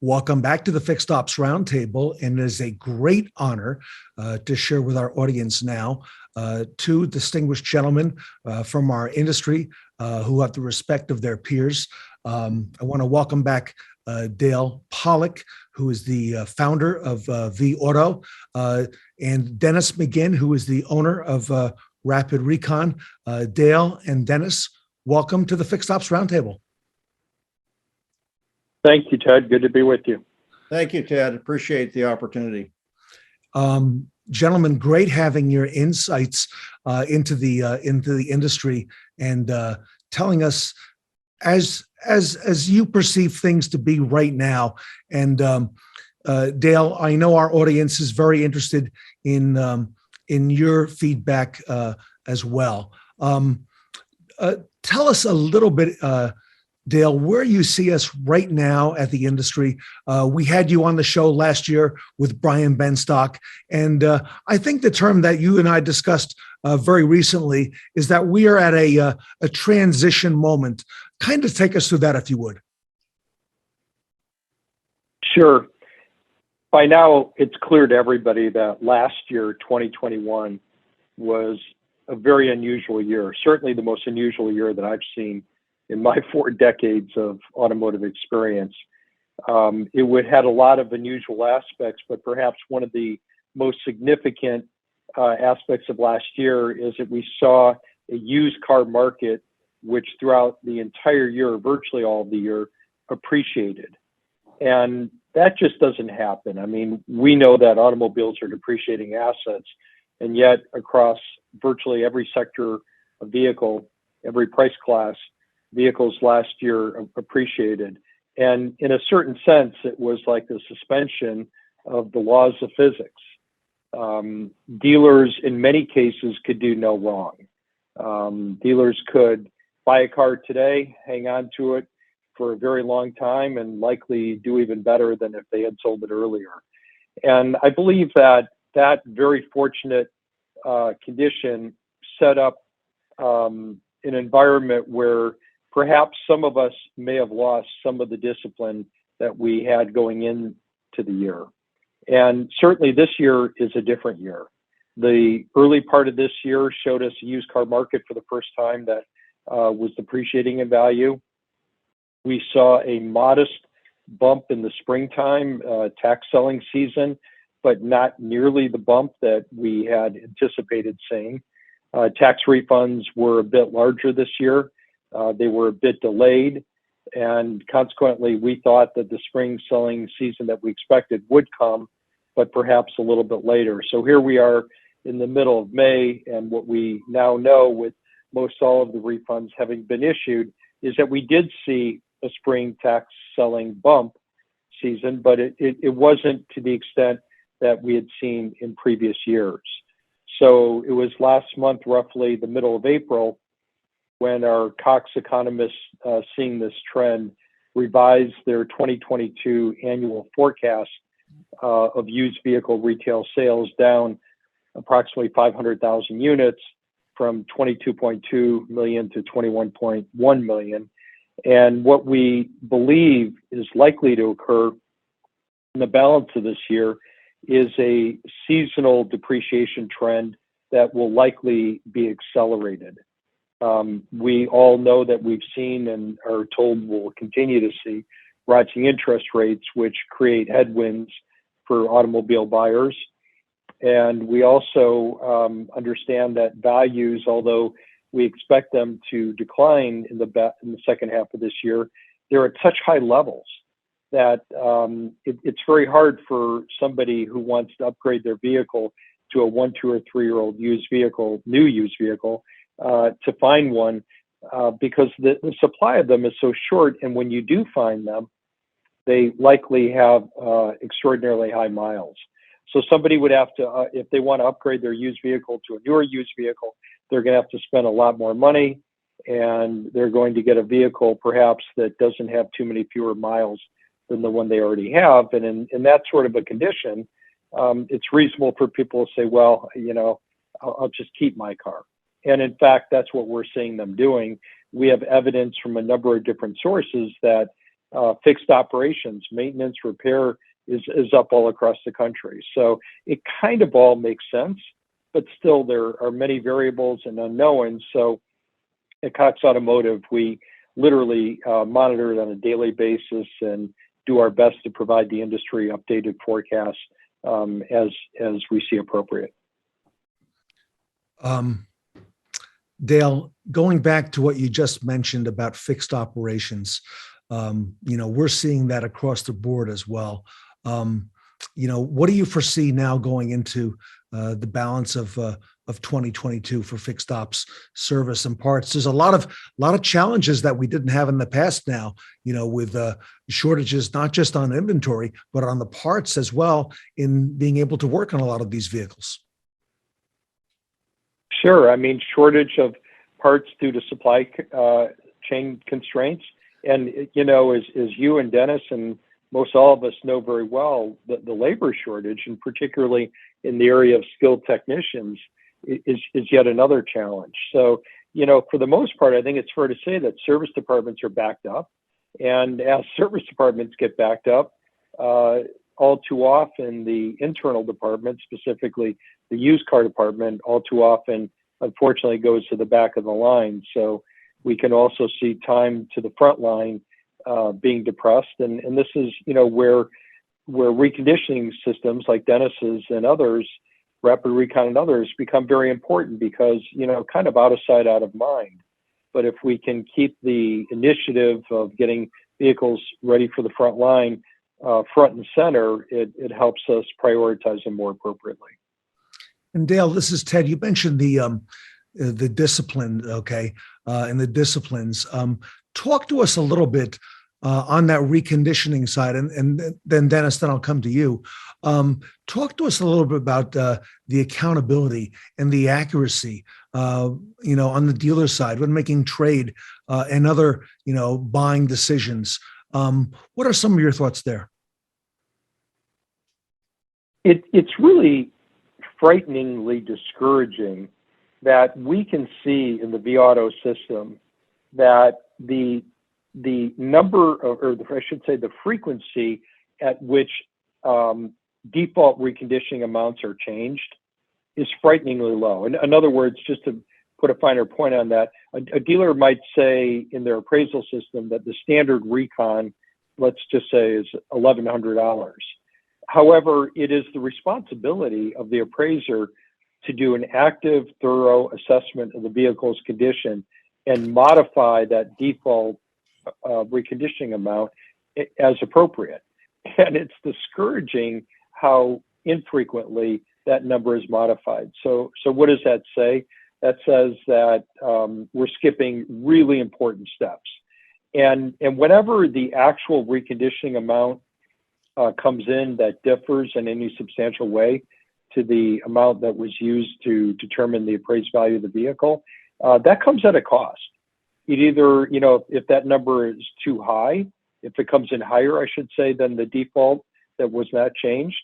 Welcome back to the Fixed Ops Roundtable, and it is a great honor to share with our audience now two distinguished gentlemen from our industry who have the respect of their peers. I want to welcome back Dale Pollak, who is the founder of VAuto, and Dennis McGinn, who is the owner of Rapid Recon. Dale and Dennis, welcome to the Fixed Ops Roundtable. Thank you, Ted. Good to be with you. Thank you, Ted. Appreciate the opportunity. Gentlemen, great having your insights into the industry and telling us as you perceive things to be right now. And Dale, I know our audience is very interested in your feedback as well. Tell us a little bit, Dale, where you see us right now at the industry. We had you on the show last year with Brian Benstock, and I think the term that you and I discussed very recently is that we are at a transition moment. Kind of take us through that, if you would. Sure. By now, it's clear to everybody that last year, 2021, was a very unusual year, certainly the most unusual year that I've seen in my 4 decades of automotive experience. It had a lot of unusual aspects, but perhaps one of the most significant aspects of last year is that we saw a used car market, which throughout the entire year, virtually all of the year, appreciated. And that just doesn't happen. I mean, we know that automobiles are depreciating assets, and yet across virtually every sector of vehicle, every price class, vehicles last year appreciated. And in a certain sense, it was like the suspension of the laws of physics. Dealers, in many cases, could do no wrong. Dealers could buy a car today, hang on to it for a very long time, and likely do even better than if they had sold it earlier. And I believe that that very fortunate condition set up an environment where perhaps some of us may have lost some of the discipline that we had going into the year. And certainly this year is a different year. The early part of this year showed us a used car market for the first time that was depreciating in value. We saw a modest bump in the springtime tax selling season, but not nearly the bump that we had anticipated seeing. Tax refunds were a bit larger this year. They were a bit delayed, and consequently, we thought that the spring selling season that we expected would come, but perhaps a little bit later. So here we are in the middle of May, and what we now know, with most all of the refunds having been issued, is that we did see a spring tax selling bump season, but it wasn't to the extent that we had seen in previous years. So it was last month, roughly the middle of April, when our Cox economists, seeing this trend, revised their 2022 annual forecast of used vehicle retail sales down approximately 500,000 units from 22.2 million to 21.1 million. And what we believe is likely to occur in the balance of this year is a seasonal depreciation trend that will likely be accelerated. We all know that we've seen and are told we'll continue to see rising interest rates, which create headwinds for automobile buyers. And we also understand that values, although we expect them to decline in the second half of this year, they're at such high levels that it's very hard for somebody who wants to upgrade their vehicle to a 1, 2, or 3-year-old used vehicle, new used vehicle, to find one because the supply of them is so short. And when you do find them, they likely have extraordinarily high miles. So somebody would have to, if they want to upgrade their used vehicle to a newer used vehicle, they're going to have to spend a lot more money, and they're going to get a vehicle perhaps that doesn't have too many fewer miles than the one they already have. And in that sort of a condition, it's reasonable for people to say, well, you know, I'll just keep my car. And in fact, that's what we're seeing them doing. We have evidence from a number of different sources that fixed operations, maintenance, repair is up all across the country. So it kind of all makes sense, but still there are many variables and unknowns. So at Cox Automotive, we literally monitor it on a daily basis and do our best to provide the industry updated forecasts as we see appropriate. Dale, going back to what you just mentioned about fixed operations, we're seeing that across the board as well. What do you foresee now going into the balance of 2022 for fixed ops service and parts? There's a lot of challenges that we didn't have in the past now, with shortages, not just on inventory, but on the parts as well in being able to work on a lot of these vehicles. Sure. I mean, shortage of parts due to supply chain constraints. And, as you and Dennis and most all of us know very well, the labor shortage, and particularly in the area of skilled technicians, is yet another challenge. So, for the most part, I think it's fair to say that service departments are backed up. And as service departments get backed up, all too often the internal department, specifically the used car department, all too often, unfortunately, goes to the back of the line. So we can also see time to the front line being depressed. And this is, where reconditioning systems like Dennis's and others, Rapid Recon and others, become very important because, kind of out of sight, out of mind. But if we can keep the initiative of getting vehicles ready for the front line front and center, it helps us prioritize them more appropriately. And Dale, this is Ted. You mentioned the discipline, and the disciplines. Talk to us a little bit on that reconditioning side, and then Dennis, then I'll come to you. Talk to us a little bit about the accountability and the accuracy, on the dealer side when making trade and other, buying decisions. What are some of your thoughts there? It's really frighteningly discouraging that we can see in the VAuto system that the number of, or I should say the frequency at which default reconditioning amounts are changed is frighteningly low. In other words, just to put a finer point on that, a dealer might say in their appraisal system that the standard Recon, let's just say, is $1,100. However, it is the responsibility of the appraiser to do an active, thorough assessment of the vehicle's condition and modify that default reconditioning amount as appropriate. And it's discouraging how infrequently that number is modified. So what does that say? That says that we're skipping really important steps. And whenever the actual reconditioning amount comes in that differs in any substantial way to the amount that was used to determine the appraised value of the vehicle, that comes at a cost. It either, if that number is too high, if it comes in higher, I should say, than the default that was not changed,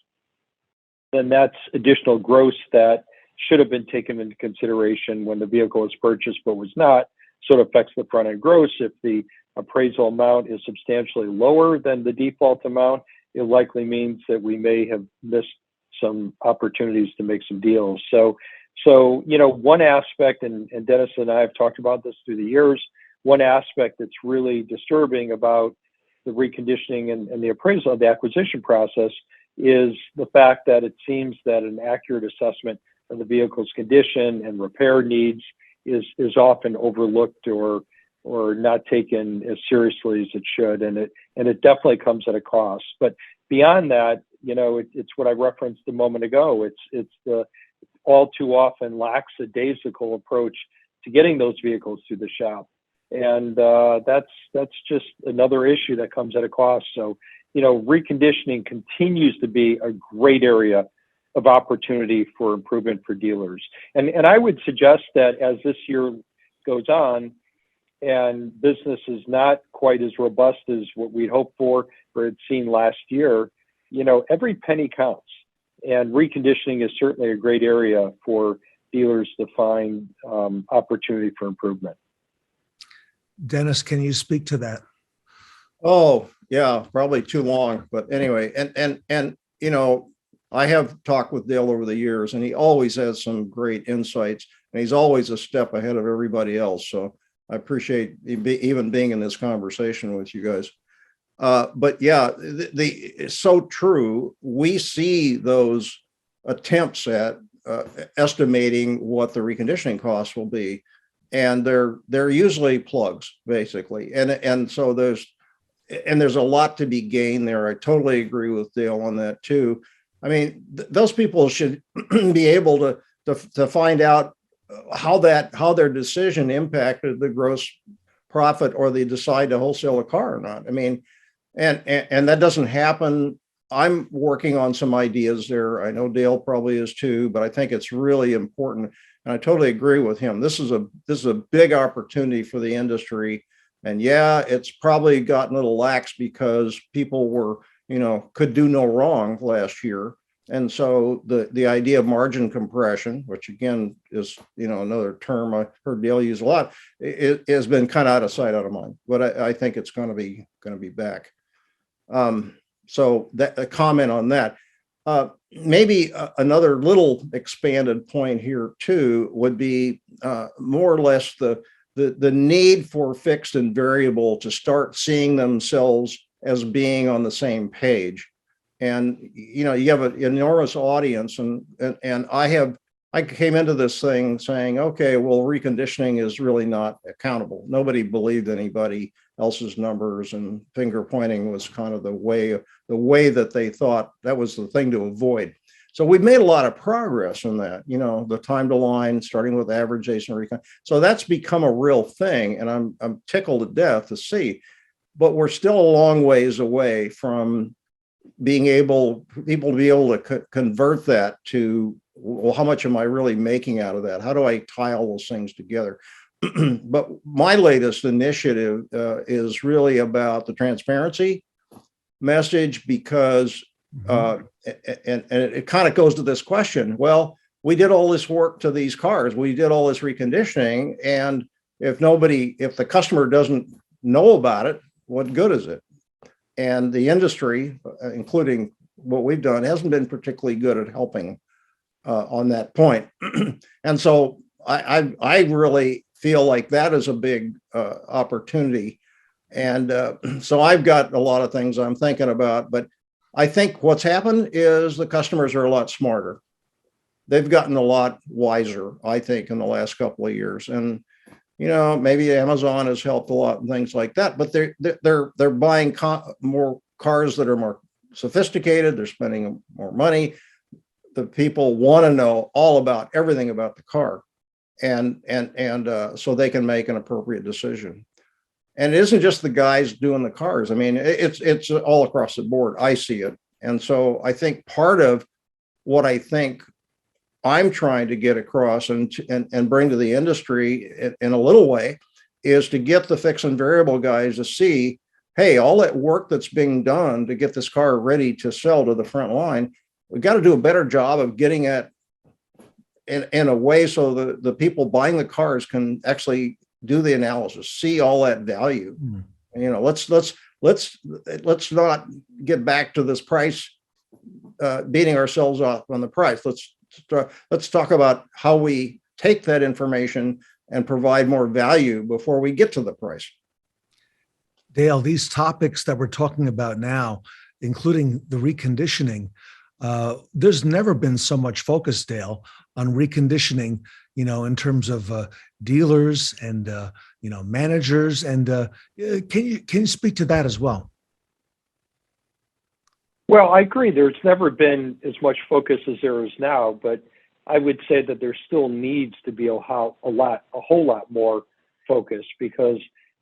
then that's additional gross that should have been taken into consideration when the vehicle was purchased but was not. So it affects the front end gross. If the appraisal amount is substantially lower than the default amount, it likely means that we may have missed some opportunities to make some deals. So one aspect, and Dennis and I have talked about this through the years, one aspect that's really disturbing about the reconditioning and the appraisal, the acquisition process, is the fact that it seems that an accurate assessment of the vehicle's condition and repair needs is often overlooked or not taken as seriously as it should, and it definitely comes at a cost. But beyond that, it's what I referenced a moment ago. It's the all too often lackadaisical approach to getting those vehicles through the shop, and that's just another issue that comes at a cost. So reconditioning continues to be a great area of opportunity for improvement for dealers, and I would suggest that as this year goes on and business is not quite as robust as what we hoped for or had seen last year, every penny counts. And reconditioning is certainly a great area for dealers to find opportunity for improvement. Dennis, can you speak to that? Oh, yeah, probably too long. But anyway, I have talked with Dale over the years, and he always has some great insights, and he's always a step ahead of everybody else. So I appreciate even being in this conversation with you guys. But yeah, it's so true. We see those attempts at estimating what the reconditioning costs will be, and they're usually plugs basically, and so there's a lot to be gained there. I totally agree with Dale on that too. I mean, those people should be able to find out how their decision impacted the gross profit, or they decide to wholesale a car or not. I mean, and that doesn't happen. I'm working on some ideas there. I know Dale probably is too, but I think it's really important. And I totally agree with him. This is a big opportunity for the industry. And yeah, it's probably gotten a little lax because people were, could do no wrong last year. And so the idea of margin compression, which again is, another term I heard Dale use a lot, it has been kind of out of sight, out of mind. But I think it's going to be back. So that a comment on that. Maybe another little expanded point here too would be more or less the need for fixed and variable to start seeing themselves as being on the same page. And you have an enormous audience, and I came into this thing saying, okay, well, reconditioning is really not accountable. Nobody believed anybody else's numbers, and finger pointing was kind of the way that they thought that was the thing to avoid. So we've made a lot of progress in that, the time to line, starting with average age and recon. So that's become a real thing, and I'm tickled to death to see. But we're still a long ways away from people to be able to convert that to, well, how much am I really making out of that? How do I tie all those things together? But my latest initiative is really about the transparency message, because and it kind of goes to this question. Well, we did all this work to these cars, we did all this reconditioning, and if the customer doesn't know about it, what good is it? And the industry, including what we've done, hasn't been particularly good at helping on that point. And so I really feel like that is a big opportunity. And so I've got a lot of things I'm thinking about, but I think what's happened is the customers are a lot smarter. They've gotten a lot wiser, I think, in the last couple of years. And maybe Amazon has helped a lot and things like that, but they're buying more cars that are more sophisticated. They're spending more money. The people want to know all about everything about the car, and so they can make an appropriate decision. And it isn't just the guys doing the cars. I mean, it's all across the board. I see it, and so I think part of what I think I'm trying to get across and bring to the industry in a little way is to get the fixed and variable guys to see, hey, all that work that's being done to get this car ready to sell to the front line, we've got to do a better job of getting it in a way so the people buying the cars can actually do the analysis, see all that value. Let's not get back to this price, beating ourselves up on the price. Let's talk about how we take that information and provide more value before we get to the price. Dale, these topics that we're talking about now, including the reconditioning, there's never been so much focus, Dale, on reconditioning, in terms of dealers and, managers. And can you speak to that as well? Well, I agree. There's never been as much focus as there is now, but I would say that there still needs to be a whole lot more focus, because,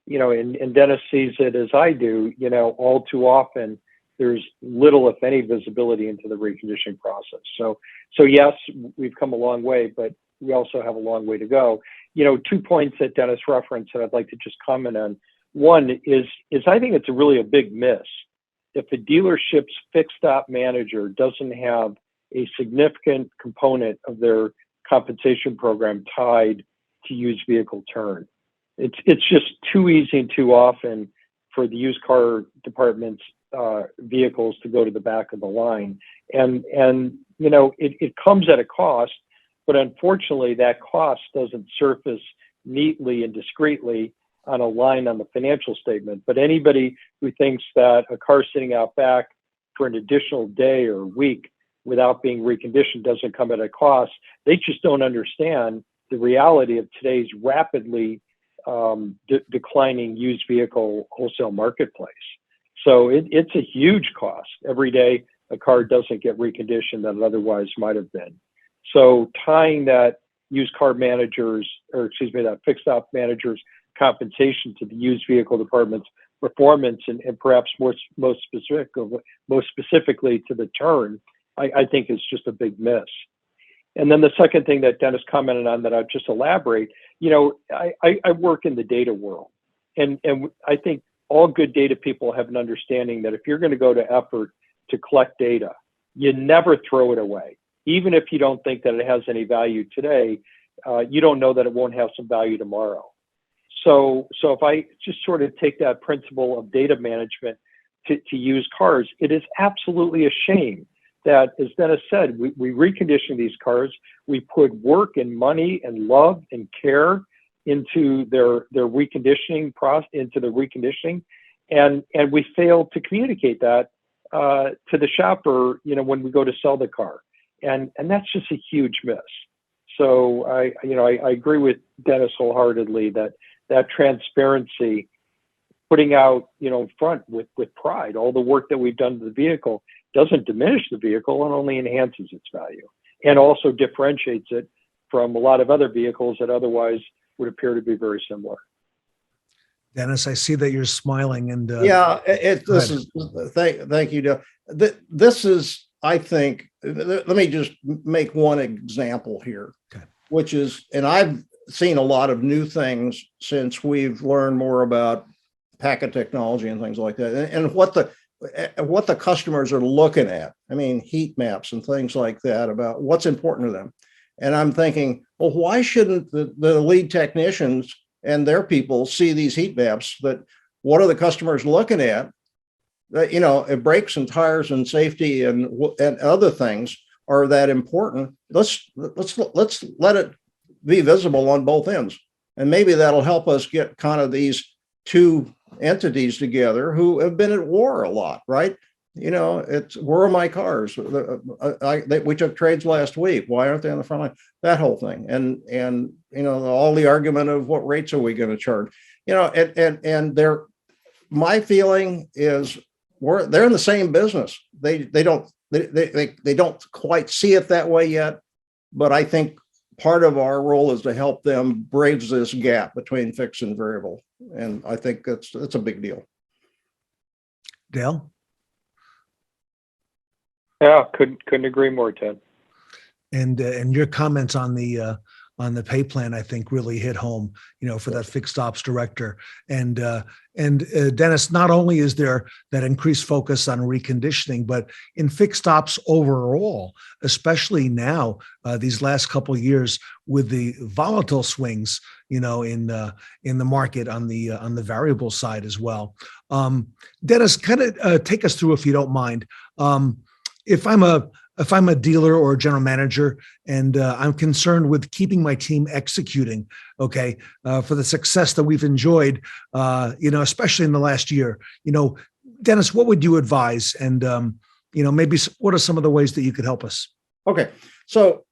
and Dennis sees it as I do, all too often there's little, if any, visibility into the reconditioning process. So yes, we've come a long way, but we also have a long way to go. 2 points that Dennis referenced that I'd like to just comment on. One is I think it's really a big miss if the dealership's fixed op manager doesn't have a significant component of their compensation program tied to used vehicle turn. It's just too easy and too often for the used car department's vehicles to go to the back of the line. And you know, it comes at a cost, but unfortunately that cost doesn't surface neatly and discreetly on a line on the financial statement. But anybody who thinks that a car sitting out back for an additional day or week without being reconditioned doesn't come at a cost, they just don't understand the reality of today's rapidly declining used vehicle wholesale marketplace. So it's a huge cost every day a car doesn't get reconditioned that it otherwise might have been. So tying that used car managers, or excuse me, that fixed op managers compensation to the used vehicle department's performance, and perhaps most specifically to the turn, I think is just a big miss. And then the second thing that Dennis commented on that I'll just elaborate, you know, I work in the data world, and I think all good data people have an understanding that if you're going to go to effort to collect data, you never throw it away. Even if you don't think that it has any value today, you don't know that it won't have some value tomorrow. So if I just sort of take that principle of data management to used cars, it is absolutely a shame that, as Dennis said, we recondition these cars, we put work and money and love and care into their reconditioning process, into the reconditioning, and we fail to communicate that to the shopper, you know, when we go to sell the car, and that's just a huge miss. So I agree with Dennis wholeheartedly that transparency, putting out, you know, front with pride, all the work that we've done to the vehicle doesn't diminish the vehicle and only enhances its value, and also differentiates it from a lot of other vehicles that otherwise would appear to be very similar. Dennis, I see that you're smiling, and yeah, thank you, Dale. This is, I think, let me just make one example here, okay, which is, and I've seen a lot of new things since we've learned more about packet technology and things like that, and what the customers are looking at. I mean, heat maps and things like that about what's important to them. And I'm thinking, well, why shouldn't the lead technicians and their people see these heat maps? That what are the customers looking at? That, you know, if brakes and tires and safety and other things are that important, let's let it be visible on both ends. And maybe that'll help us get kind of these two entities together who have been at war a lot, right? You know, it's, where are my cars? We took trades last week. Why aren't they on the front line? That whole thing. And you know, all the argument of what rates are we going to charge? You know, and my feeling is they're in the same business. They don't quite see it that way yet, but I think part of our role is to help them bridge this gap between fixed and variable. And I think that's a big deal. Dale? Yeah, couldn't agree more, Ted. And your comments on the pay plan, I think, really hit home, you know, for that fixed ops director. And Dennis, not only is there that increased focus on reconditioning, but in fixed ops overall, especially now, these last couple of years with the volatile swings, you know, in the market on the variable side as well. Dennis, kind of take us through, if you don't mind. If I'm a dealer or a general manager, and I'm concerned with keeping my team executing, okay, for the success that we've enjoyed, you know, especially in the last year, you know, Dennis, what would you advise? And, you know, maybe what are some of the ways that you could help us? Okay. So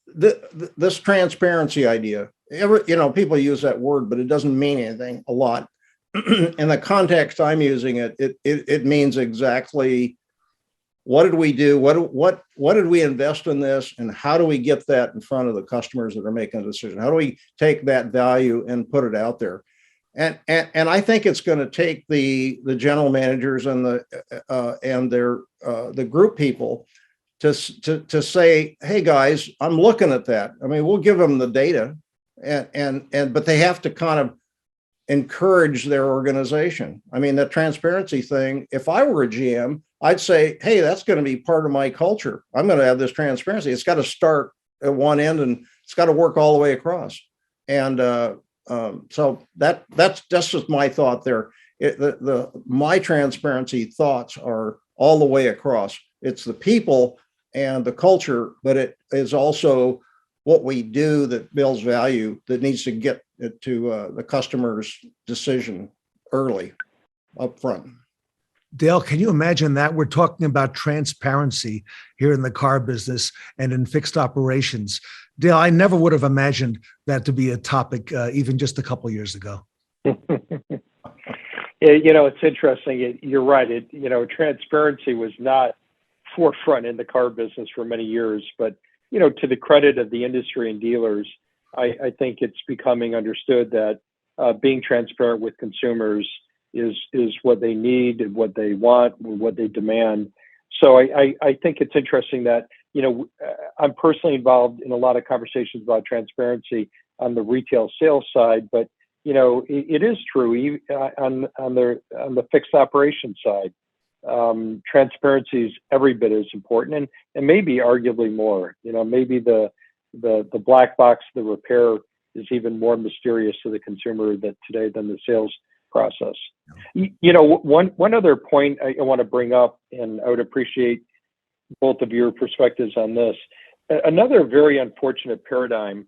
this transparency idea, you know, people use that word, but it doesn't mean anything a lot. In the context I'm using it means exactly, what did we do? What did we invest in this? And how do we get that in front of the customers that are making a decision? How do we take that value and put it out there? And I think it's going to take the general managers and the group people to say, hey guys, I'm looking at that. I mean, we'll give them the data, but they have to kind of encourage their organization. I mean, the transparency thing, if I were a GM, I'd say, hey, that's going to be part of my culture. I'm going to have this transparency. It's got to start at one end and it's got to work all the way across. And so that's just my thought there. my transparency thoughts are all the way across. It's the people and the culture, but it is also what we do that builds value that needs to get it to the customer's decision early, up front. Dale, can you imagine that? We're talking about transparency here in the car business and in fixed operations. Dale, I never would have imagined that to be a topic even just a couple of years ago. It's interesting. You're right. Transparency was not forefront in the car business for many years, but, to the credit of the industry and dealers, I think it's becoming understood that being transparent with consumers is what they need and what they want and what they demand. So I think it's interesting that, I'm personally involved in a lot of conversations about transparency on the retail sales side, but it is true on the fixed operation side. Transparency is every bit as important, and maybe arguably more. Maybe the black box, the repair, is even more mysterious to the consumer today than the sales process. One other point I want to bring up, and I would appreciate both of your perspectives on this. Another very unfortunate paradigm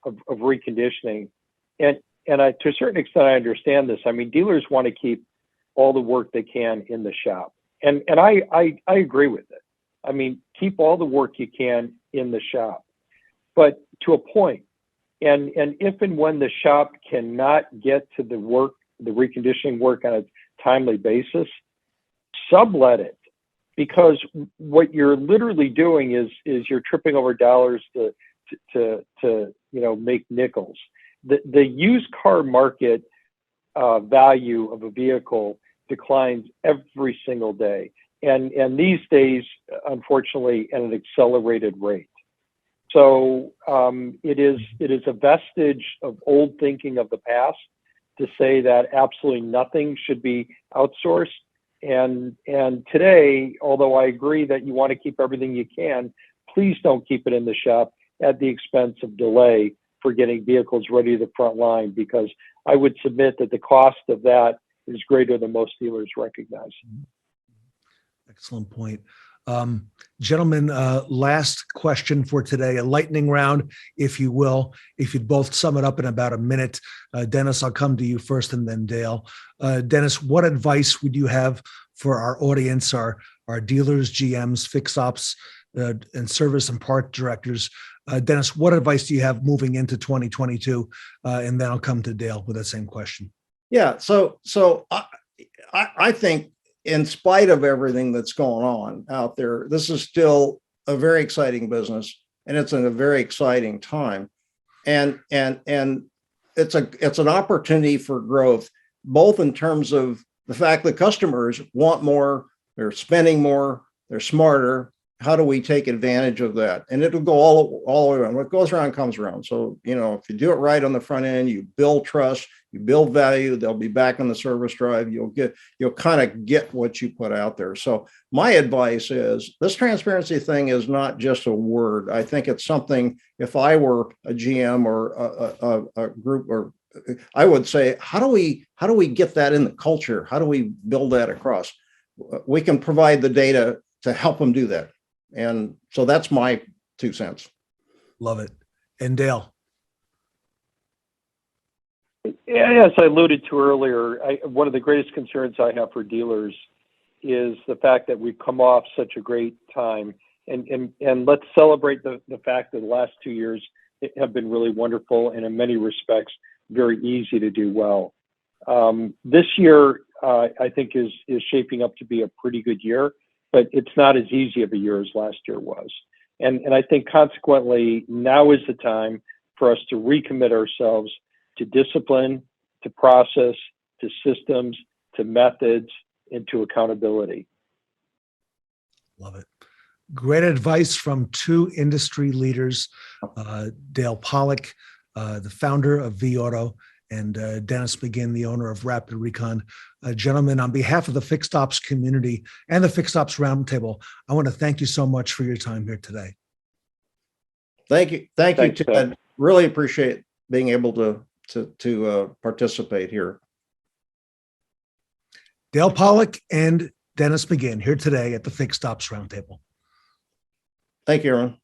of reconditioning, and to a certain extent, I understand this. I mean, dealers want to keep all the work they can in the shop, and I agree with it. I mean, keep all the work you can in the shop, but to a point. And if and when the shop cannot get to the reconditioning work on a timely basis, sublet it, because what you're literally doing is you're tripping over dollars to make nickels. The used car market value of a vehicle declines every single day, and these days, unfortunately, at an accelerated rate. So it is a vestige of old thinking of the past to say that absolutely nothing should be outsourced. And today, although I agree that you want to keep everything you can, please don't keep it in the shop at the expense of delay for getting vehicles ready to the front line, because I would submit that the cost of that is greater than most dealers recognize. Excellent point. Gentlemen, last question for today, a lightning round, if you will. If you'd both sum it up in about a minute. Dennis, I'll come to you first and then Dale. Dennis, what advice would you have for our audience, our dealers, GMs, fix ops, and service and part directors? Dennis, what advice do you have moving into 2022? And then I'll come to Dale with that same question. Yeah, so I think, in spite of everything that's going on out there, this is still a very exciting business, and it's in a very exciting time, and it's an opportunity for growth, both in terms of the fact that customers want more, they're spending more, they're smarter. How do we take advantage of that? And it'll go all the way around. What goes around comes around. So, if you do it right on the front end, you build trust, you build value, they'll be back on the service drive. You'll kind of get what you put out there. So my advice is, this transparency thing is not just a word. I think it's something, if I were a GM or a group, or I would say, how do we get that in the culture? How do we build that across? We can provide the data to help them do that. And so that's my 2 cents. Love it. And Dale? Yeah, as I alluded to earlier, one of the greatest concerns I have for dealers is the fact that we've come off such a great time. And let's celebrate the fact that the last 2 years have been really wonderful, and in many respects, very easy to do well. This year, I think, is shaping up to be a pretty good year, but it's not as easy of a year as last year was. And I think consequently, now is the time for us to recommit ourselves to discipline, to process, to systems, to methods, and to accountability. Love it. Great advice from 2 industry leaders, Dale Pollak, the founder of VAuto, and Dennis McGinn, the owner of Rapid Recon. Gentlemen, on behalf of the Fixed Ops community and the Fixed Ops Roundtable, I want to thank you so much for your time here today. Thank you. Thanks, Ted. Ted. Really appreciate being able to participate here. Dale Pollak and Dennis McGinn here today at the Fixed Ops Roundtable. Thank you, Aaron.